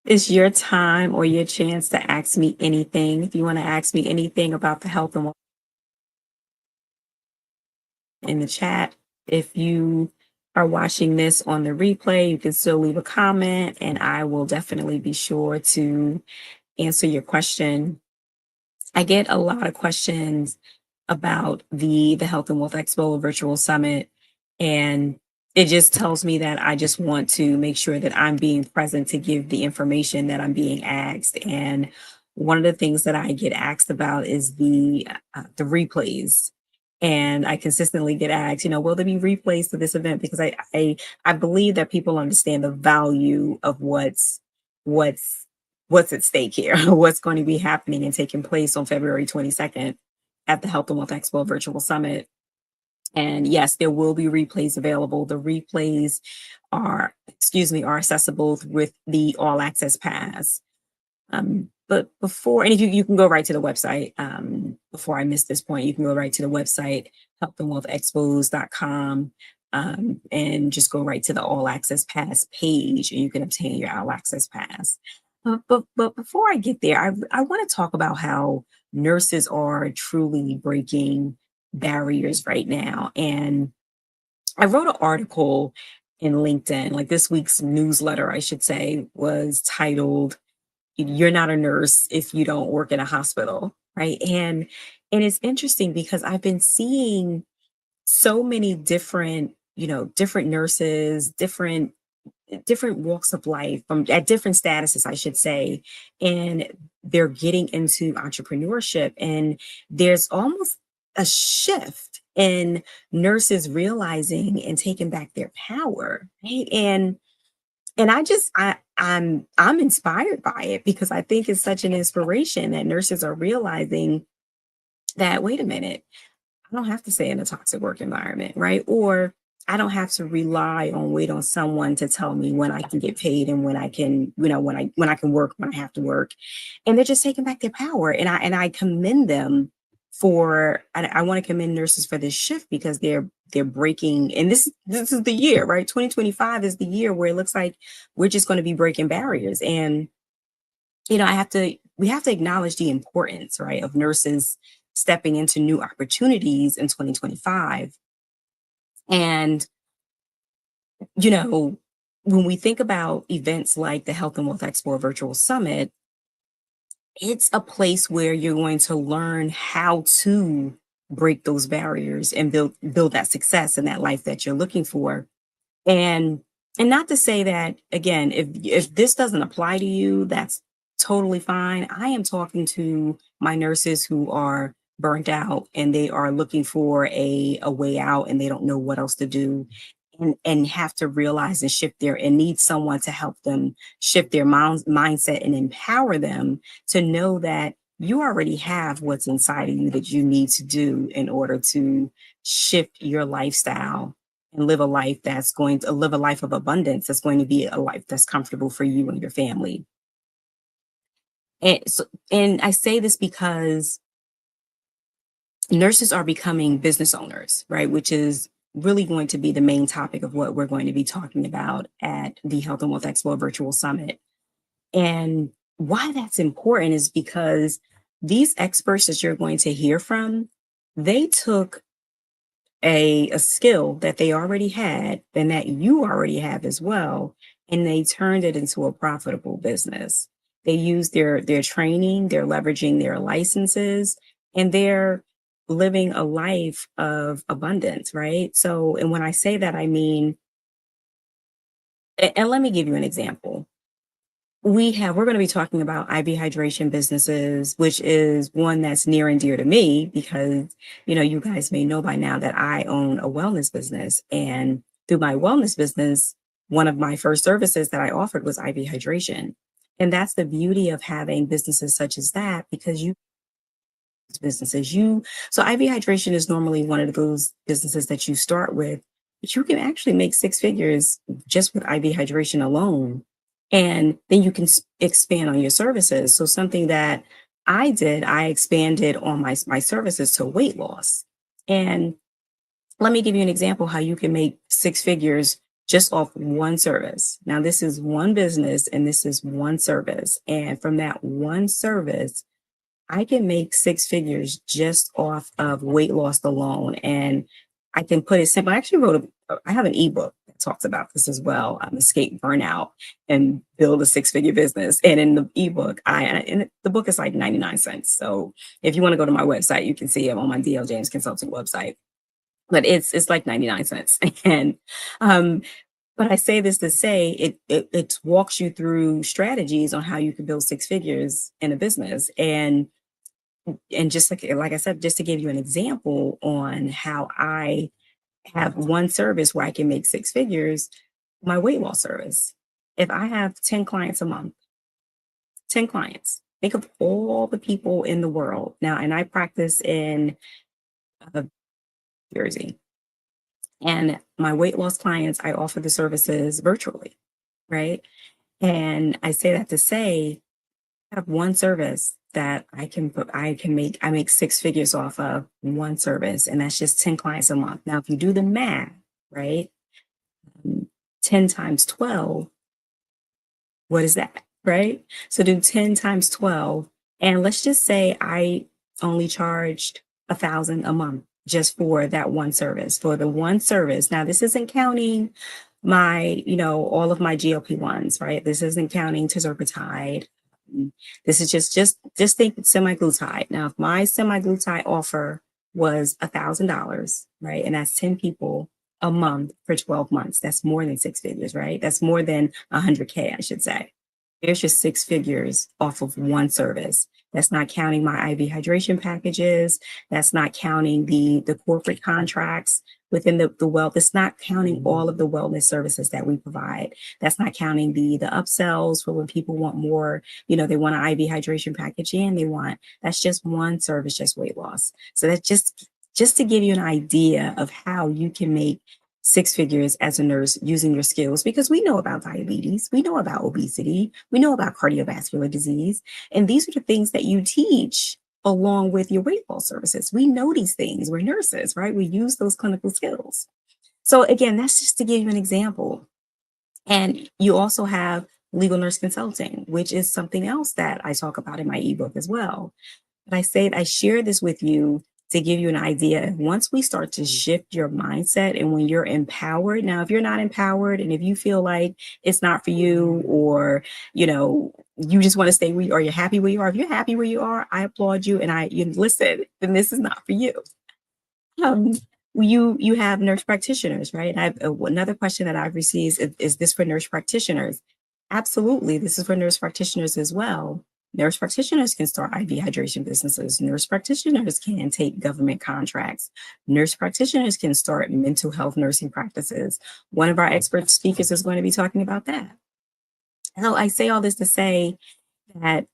It's your time or your chance to ask me anything. If you want to ask me anything about the health and in the chat, if you are watching this on the replay, you can still leave a comment and I will definitely be sure to answer your question. I get a lot of questions about the Health and Wealth Expo virtual summit, and it just tells me that I just want to make sure that I'm being present to give the information that I'm being asked. And one of the things that I get asked about is the replays. And I consistently get asked, will there be replays to this event? Because I believe that people understand the value of what's what's at stake here, what's going to be happening and taking place on February 22nd at the Health and Wealth Expo Virtual Summit. And yes, there will be replays available. The replays are accessible with the All Access Pass. But before, and if you can go right to the website, before I miss this point, you can go right to the website, healthandwealthexpos.com, and just go right to the All Access Pass page, and you can obtain your All Access Pass. But before I get there, I want to talk about how nurses are truly breaking barriers right now. And I wrote an article in LinkedIn, like this week's newsletter, I should say, was titled "You're Not a Nurse If You Don't Work in a Hospital," right? And it's interesting because I've been seeing so many different nurses, different walks of life from at different statuses, I should say, and they're getting into entrepreneurship. And there's almost a shift in nurses realizing and taking back their power, right? And I'm inspired by it because I think it's such an inspiration that nurses are realizing that, wait a minute, I don't have to stay in a toxic work environment, right? Or I don't have to wait on someone to tell me when I can get paid and when I can, when I can work, when I have to work. And they're just taking back their power. And I commend them for I want to commend nurses for this shift because they're breaking, and this is the year, right? 2025 is the year where it looks like we're just going to be breaking barriers. And we have to acknowledge the importance, right, of nurses stepping into new opportunities in 2025. And, you know, when we think about events like the Health and Wealth Expo Virtual Summit, it's a place where you're going to learn how to break those barriers and build that success and that life that you're looking for. And not to say that again, if this doesn't apply to you, that's totally fine. I am talking to my nurses who are burnt out and they are looking for a way out and they don't know what else to do and have to realize and shift their and need someone to help them shift their mindset and empower them to know that you already have what's inside of you that you need to do in order to shift your lifestyle and live a life of abundance that's going to be a life that's comfortable for you and your family. And I say this because nurses are becoming business owners, right? Which is really going to be the main topic of what we're going to be talking about at the Health and Wealth Expo Virtual Summit. And why that's important is because these experts that you're going to hear from, they took a skill that they already had and that you already have as well, and they turned it into a profitable business. They use their training, they're leveraging their licenses, and they're living a life of abundance, right? So, and when I say that, I mean, and let me give you an example. We're going to be talking about IV hydration businesses, which is one that's near and dear to me because, you guys may know by now that I own a wellness business. And through my wellness business, one of my first services that I offered was IV hydration. And that's the beauty of having businesses such as that, because so IV hydration is normally one of those businesses that you start with, but you can actually make six figures just with IV hydration alone. And then you can expand on your services. So something that I did, I expanded on my services to weight loss. And let me give you an example how you can make six figures just off one service. Now, this is one business and this is one service. And from that one service, I can make six figures just off of weight loss alone. And I can put it simple. I actually I have an ebook that talks about this as well. Escape burnout and build a six-figure business. And in the ebook, and the book is like 99 cents. So if you want to go to my website, you can see it on my DL James Consulting website. But it's like 99 cents. And um, but I say this to say it walks you through strategies on how you can build six figures in a business. And just like I said, just to give you an example on how I have one service where I can make six figures, my weight loss service. If I have 10 clients a month, 10 clients, think of all the people in the world now. And I practice in uh, Jersey. And my weight loss clients, I offer the services virtually, right? And I say that to say I have one service that I make six figures off of one service, and that's just 10 clients a month. Now, if you do the math, right? 10 times 12, what is that? Right? So do 10 times 12. And let's just say I only charged 1,000 a month just for that one service, for the one service. Now, this isn't counting all of my GLP-1s, right? This isn't counting tirzepatide. This is just think semaglutide. Now, if my semaglutide offer was $1,000, right? And that's 10 people a month for 12 months. That's more than six figures, right? That's more than 100K, I should say. There's just six figures off of one service. That's not counting my IV hydration packages. That's not counting the corporate contracts within the wealth. It's not counting all of the wellness services that we provide. That's not counting the upsells for when people want more, they want an IV hydration package and that's just one service, just weight loss. So that's just to give you an idea of how you can make six figures as a nurse using your skills, because we know about diabetes, we know about obesity, we know about cardiovascular disease, and these are the things that you teach along with your weight loss services. We know these things. We're nurses, right? We use those clinical skills. So again, that's just to give you an example. And you also have legal nurse consulting, which is something else that I talk about in my ebook as well. But I share this with you to give you an idea. Once we start to shift your mindset and when you're empowered, now, if you're not empowered and if you feel like it's not for you, or, you just want to stay where you are, you're happy where you are. If you're happy where you are, I applaud you and you listen, then this is not for you. Um, you have nurse practitioners, right? Another question that I've received is this for nurse practitioners? Absolutely, this is for nurse practitioners as well. Nurse practitioners can start IV hydration businesses. Nurse practitioners can take government contracts. Nurse practitioners can start mental health nursing practices. One of our expert speakers is going to be talking about that. So I say all this to say that,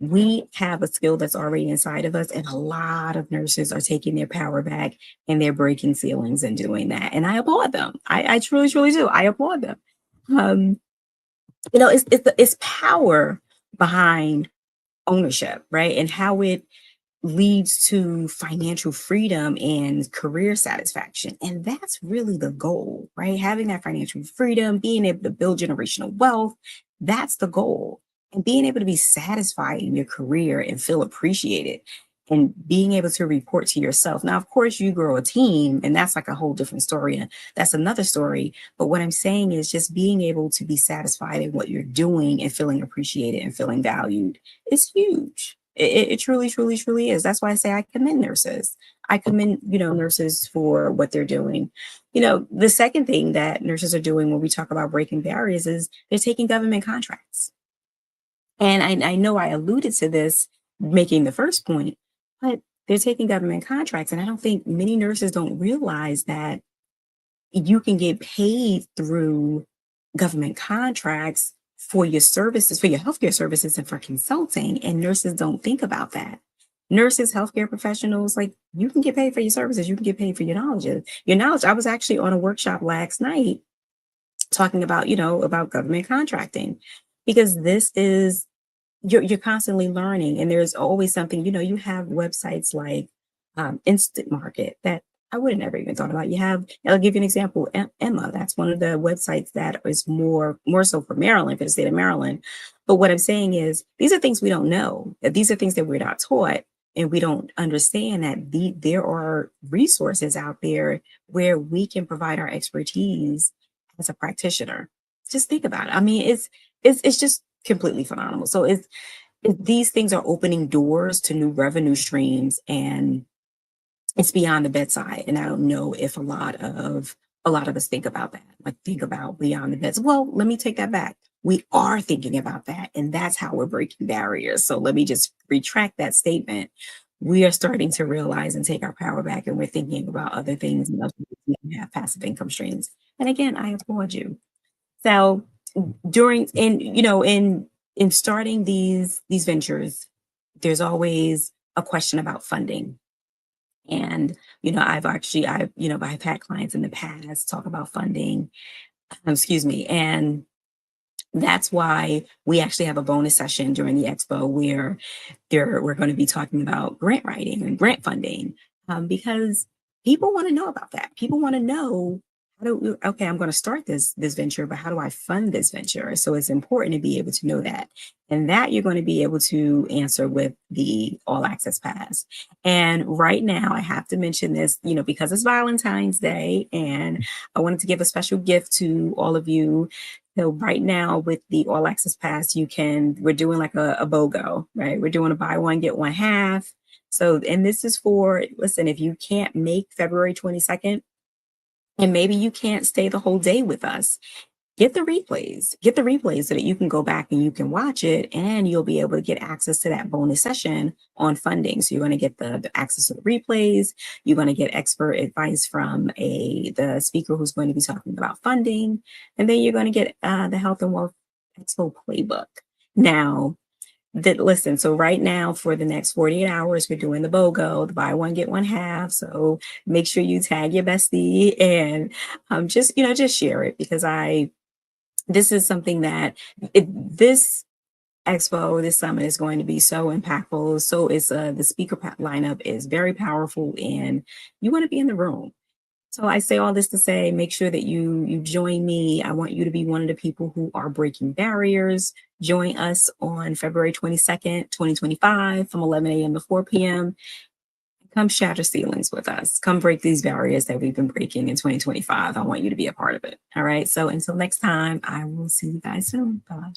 we have a skill that's already inside of us, and a lot of nurses are taking their power back and they're breaking ceilings and doing that. And I applaud them. I truly, truly do. I applaud them. Um, it's power behind ownership, right? And how it leads to financial freedom and career satisfaction. And that's really the goal, right? Having that financial freedom, being able to build generational wealth, that's the goal. And being able to be satisfied in your career and feel appreciated and being able to report to yourself. Now, of course, you grow a team, and that's like a whole different story. And that's another story. But what I'm saying is just being able to be satisfied in what you're doing and feeling appreciated and feeling valued is huge. It truly, truly, truly is. That's why I say I commend nurses. I commend, nurses for what they're doing. The second thing that nurses are doing when we talk about breaking barriers is they're taking government contracts. And I know I alluded to this making the first point, but they're taking government contracts. And I don't think many nurses don't realize that you can get paid through government contracts for your services, for your healthcare services and for consulting. And nurses don't think about that. Nurses, healthcare professionals, like, you can get paid for your services. You can get paid for your knowledge. I was actually on a workshop last night talking about, about government contracting, because this is, you're constantly learning, and there's always something, you have websites like Instant Market that I would have never even thought about. You have, I'll give you an example. Emma, that's one of the websites that is more so for Maryland, for the state of Maryland. But what I'm saying is, these are things we don't know. These are things that we're not taught, and we don't understand that there are resources out there where we can provide our expertise as a practitioner. Just think about it. I mean, it's just completely phenomenal. So these things are opening doors to new revenue streams, and it's beyond the bedside. And I don't know if a lot of us think about that, like think about beyond the beds. Well, let me take that back. We are thinking about that, and that's how we're breaking barriers. So let me just retract that statement. We are starting to realize and take our power back, and we're thinking about other things and other ways we can have passive income streams. And again, I applaud you. So during in starting these ventures, there's always a question about funding. And I've had clients in the past talk about funding, excuse me, and that's why we actually have a bonus session during the expo where we're going to be talking about grant writing and grant funding, because people want to know about that. People want to know okay, I'm going to start this venture, but how do I fund this venture? So it's important to be able to know that. And that you're going to be able to answer with the All Access Pass. And right now, I have to mention this, because it's Valentine's Day, and I wanted to give a special gift to all of you. So right now with the All Access Pass, we're doing like a BOGO, right? We're doing a buy one, get one half. So, and this is listen, if you can't make February 22nd, and maybe you can't stay the whole day with us, get the replays so that you can go back and you can watch it, and you'll be able to get access to that bonus session on funding. So you're going to get the access to the replays. You're going to get expert advice from the speaker who's going to be talking about funding, and then you're going to get the Health and Wealth Expo playbook. Now, listen, so right now for the next 48 hours, we're doing the BOGO, the buy one, get one half. So make sure you tag your bestie, and just share it, because this is something that this expo, this summit is going to be so impactful. So the speaker lineup is very powerful, and you want to be in the room. So I say all this to say, make sure that you join me. I want you to be one of the people who are breaking barriers. Join us on February 22nd, 2025 from 11 a.m. to 4 p.m. Come shatter ceilings with us. Come break these barriers that we've been breaking in 2025. I want you to be a part of it. All right. So until next time, I will see you guys soon. Bye.